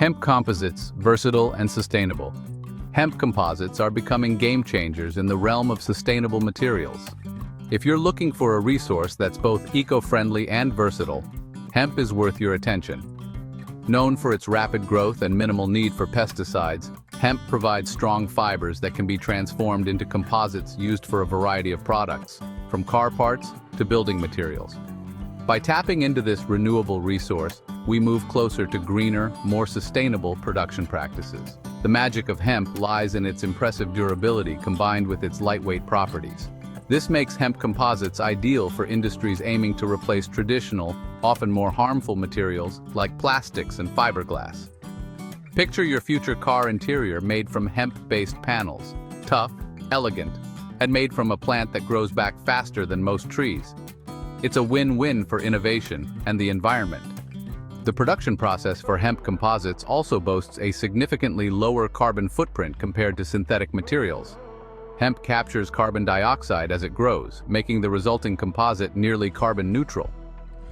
Hemp composites, versatile and sustainable. Hemp composites are becoming game changers in the realm of sustainable materials. If you're looking for a resource that's both eco-friendly and versatile, hemp is worth your attention. Known for its rapid growth and minimal need for pesticides, hemp provides strong fibers that can be transformed into composites used for a variety of products, from car parts to building materials. By tapping into this renewable resource, we move closer to greener, more sustainable production practices. The magic of hemp lies in its impressive durability combined with its lightweight properties. This makes hemp composites ideal for industries aiming to replace traditional, often more harmful materials like plastics and fiberglass. Picture your future car interior made from hemp-based panels, tough, elegant, and made from a plant that grows back faster than most trees. It's a win-win for innovation and the environment. The production process for hemp composites also boasts a significantly lower carbon footprint compared to synthetic materials. Hemp captures carbon dioxide as it grows, making the resulting composite nearly carbon neutral.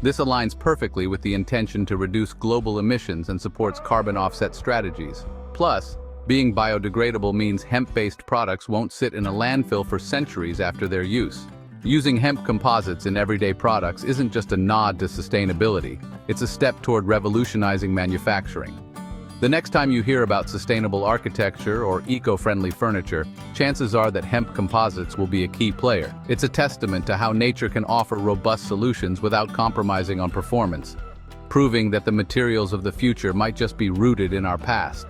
This aligns perfectly with the intention to reduce global emissions and supports carbon offset strategies. Plus, being biodegradable means hemp-based products won't sit in a landfill for centuries after their use. Using hemp composites in everyday products isn't just a nod to sustainability, it's a step toward revolutionizing manufacturing. The next time you hear about sustainable architecture or eco-friendly furniture, chances are that hemp composites will be a key player. It's a testament to how nature can offer robust solutions without compromising on performance, proving that the materials of the future might just be rooted in our past.